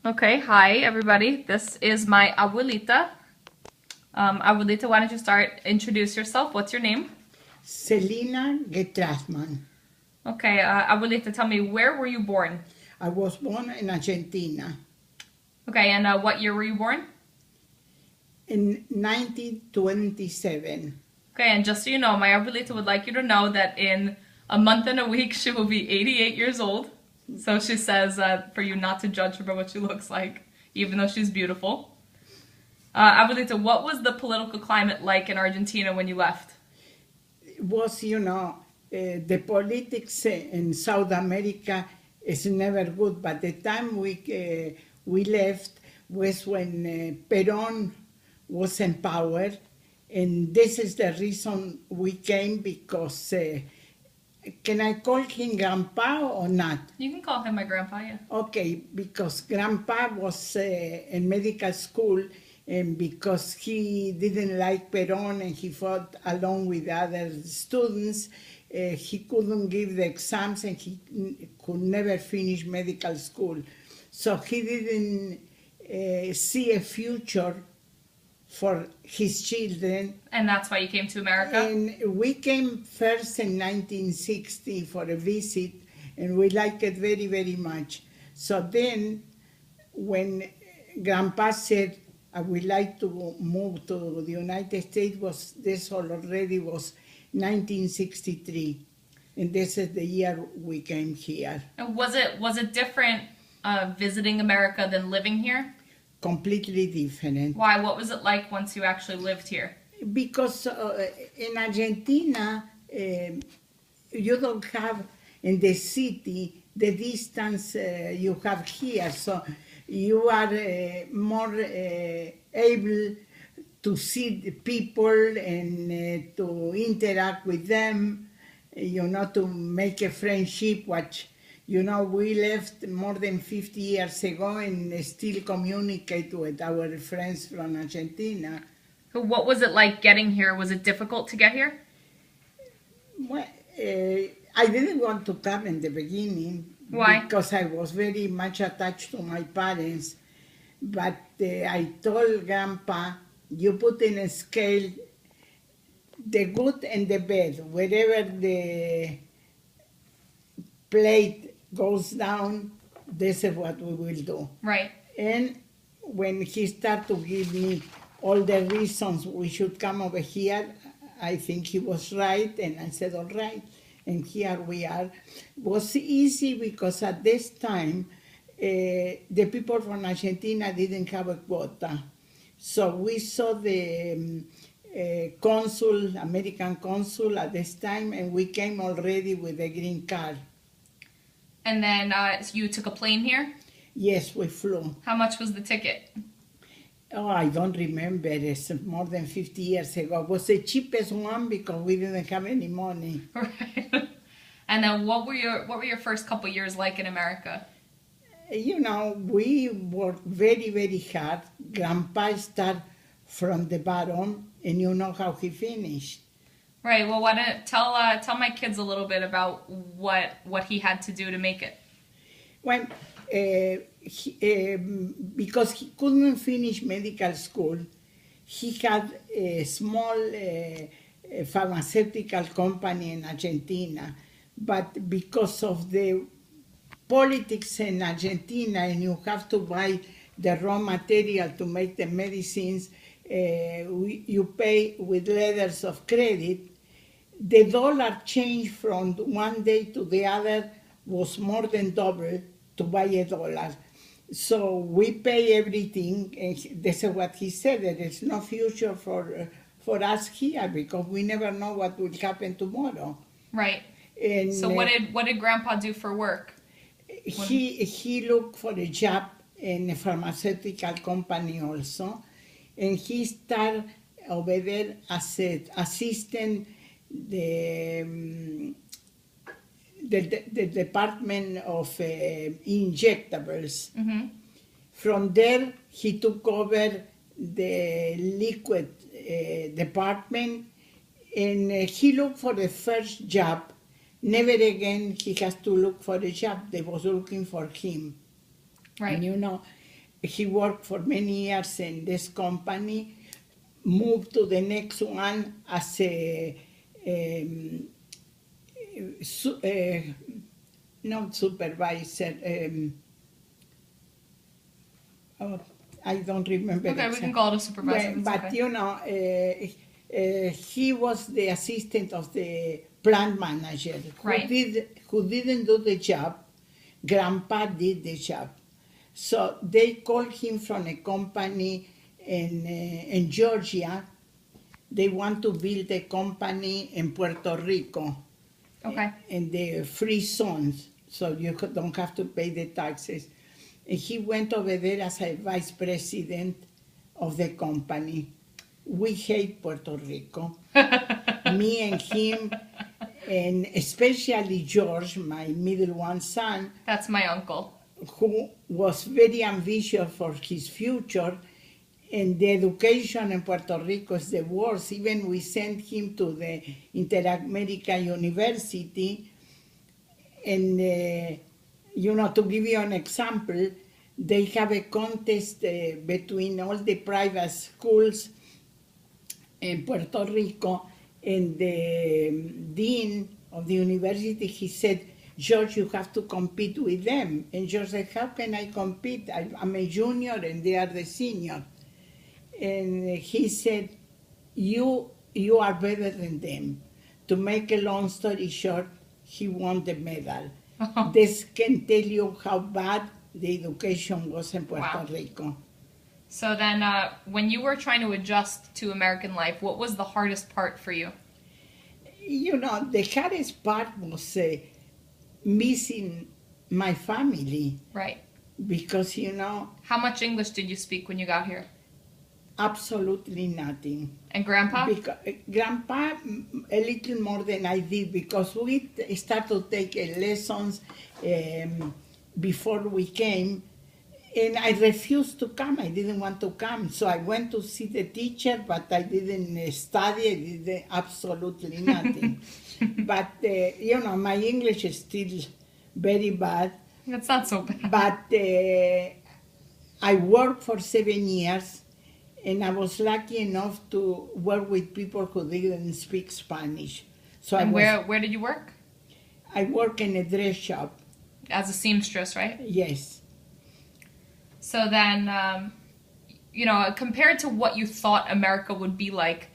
Okay, hi everybody. This is my Abuelita. Abuelita, why don't you start? Introduce yourself. What's your name? Selina Getrasman. Okay, Abuelita, tell me, where were you born? I was born in Argentina Okay, and what year were you born? in 1927. Okay, and just so you know, my Abuelita would like you to know that in a month and a week she will be 88 years old. So she says for you not to judge her by what she looks like, even though she's beautiful. Abuelita, what was the political climate like in Argentina when you left? It was, the politics in South America is never good, but the time we left was when Perón was in power, and this is the reason we came because can I call him grandpa or not? You can call him my grandpa, yeah. Okay, because grandpa was in medical school and because he didn't like Perón and he fought along with other students, he couldn't give the exams and he could never finish medical school. So he didn't see a future for his children. And that's why you came to America? And we came first in 1960 for a visit, and we liked it very, very much. So then, when Grandpa said, I would like to move to the United States, this already was 1963. And this is the year we came here. And was it different visiting America than living here? Completely different. Why? What was it like once you actually lived here? Because in Argentina, you don't have in the city the distance you have here, so you are more able to see the people and to interact with them, to make a friendship, which we left more than 50 years ago and still communicate with our friends from Argentina. So what was it like getting here? Was it difficult to get here? Well, I didn't want to come in the beginning. Why? Because I was very much attached to my parents. But I told Grandpa, you put in a scale the good and the bad. Wherever the plate goes down, this is what we will do. Right. And when he started to give me all the reasons we should come over here, I think he was right, and I said, all right, and here we are. It was easy because at this time, the people from Argentina didn't have a quota. So we saw the consul, American consul at this time, and we came already with a green card. And then you took a plane here? Yes, we flew. How much was the ticket? Oh, I don't remember. It's more than 50 years ago. It was the cheapest one because we didn't have any money. Right. And then what were your first couple years like in America? We worked very, very hard. Grandpa started from the bottom, and you know how he finished. Right. Well, why don't tell my kids a little bit about what he had to do to make it. Well, because he couldn't finish medical school, he had a small pharmaceutical company in Argentina. But because of the politics in Argentina, and you have to buy the raw material to make the medicines, you pay with letters of credit. The dollar changed from one day to the other was more than double to buy a dollar. So we pay everything, and this is what he said, there is no future for us here because we never know what will happen tomorrow. Right. And so what did Grandpa do for work? He looked for a job in a pharmaceutical company also, and he started over there as an assistant the department of injectables. Mm-hmm. From there, he took over the liquid department, and he looked for the first job. Never again he has to look for a job. They was looking for him. Right. And he worked for many years in this company, moved to the next one as a, not supervisor, oh, I don't remember. Okay, we can call it a supervisor. But okay. you know, he was the assistant of the plant manager Right. who didn't do the job. Grandpa did the job. So they called him from a company in Georgia. They want to build a company in Puerto Rico. Okay. In the free zones, so you don't have to pay the taxes. And he went over there as a vice president of the company. We hate Puerto Rico. Me and him, and especially George, my middle one son, That's my uncle. who was very ambitious for his future, and the education in Puerto Rico is the worst. Even we sent him to the Inter-America University, and you know, to give you an example, they have a contest between all the private schools in Puerto Rico, and the dean of the university, he said, George, you have to compete with them. And George said, how can I compete? I'm a junior and they are the senior. And he said, you are better than them. To make a long story short, he won the medal. This can tell you how bad the education was in Puerto Rico. So then, when you were trying to adjust to American life, what was the hardest part for you? You know, the hardest part was missing my family. Right. Because, you know, How much English did you speak when you got here? absolutely nothing. And Grandpa? Because, Grandpa, a little more than I did, because we started to take lessons before we came, and I refused to come. I didn't want to come. So I went to see the teacher, but I didn't study. I did absolutely nothing. But, you know, my English is still very bad. That's not so bad. But I worked for 7 years, and I was lucky enough to work with people who didn't speak Spanish. So And where did you work? I work in a dress shop. As a seamstress, right? Yes. So then, you know, compared to what you thought America would be like,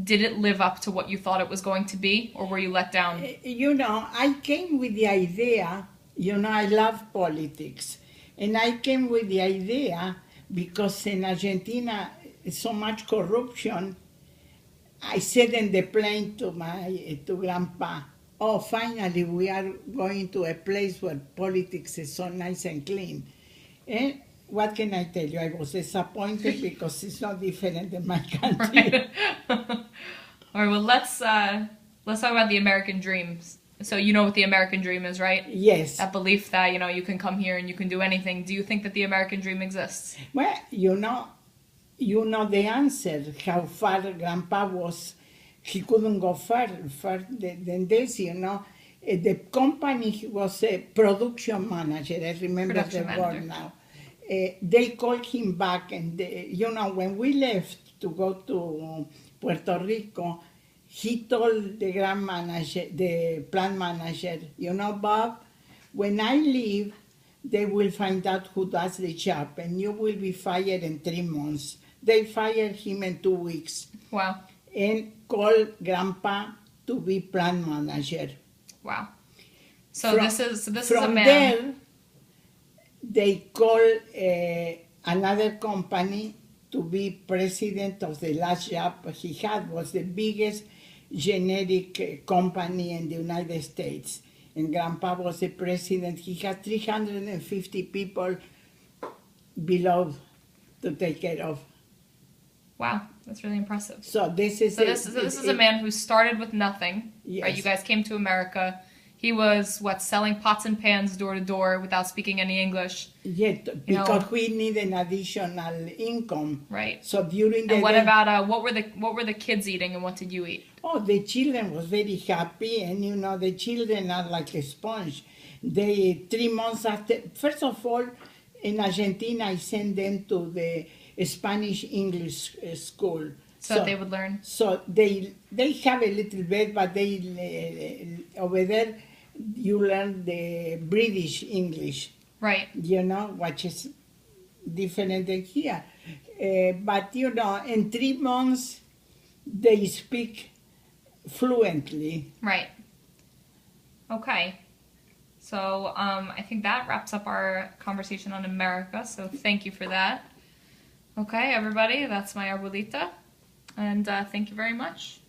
did it live up to what you thought it was going to be, or were you let down? You know, I came with the idea, you know, I love politics. And I came with the idea because in Argentina, so much corruption. I said in the plane to Grandpa, oh, finally we are going to a place where politics is so nice and clean. And what can I tell you? I was disappointed because it's not different in my country. Right. All right, well, let's talk about the American dreams. So you know what the American dream is, right? Yes. That belief that, you know, you can come here and you can do anything. Do you think that the American dream exists? Well, you know the answer, how far Grandpa was. He couldn't go further than this, you know. The company, he was a production manager. I remember Production the manager. word now. They called him back, and you know, when we left to go to Puerto Rico, he told the plant manager, you know, Bob, when I leave, they will find out who does the job, and you will be fired in 3 months. They fired him in 2 weeks. Wow. And called Grandpa to be plant manager. Wow. So this is a From man. there, they called another company to be president of the last job he had. Was the biggest generic company in the United States. And Grandpa was the president. He had 350 people below to take care of. Wow, that's really impressive. So this is This is a man who started with nothing. Yes. Right? You guys came to America. He was selling pots and pans door to door without speaking any English. Yeah, because we need an additional income. Right. So during the And what day, about what were the kids eating and what did you eat? oh, the children was very happy, and you know the children are like a sponge. They 3 months after, first of all, in Argentina, I send them to the Spanish English school. So they would learn. So they have a little bit, but they over there you learn the British English. Right. You know, which is different than here. But you know, in 3 months they speak fluently. Right. Okay. So I think that wraps up our conversation on America. So thank you for that. Okay, everybody, that's my abuelita. And thank you very much.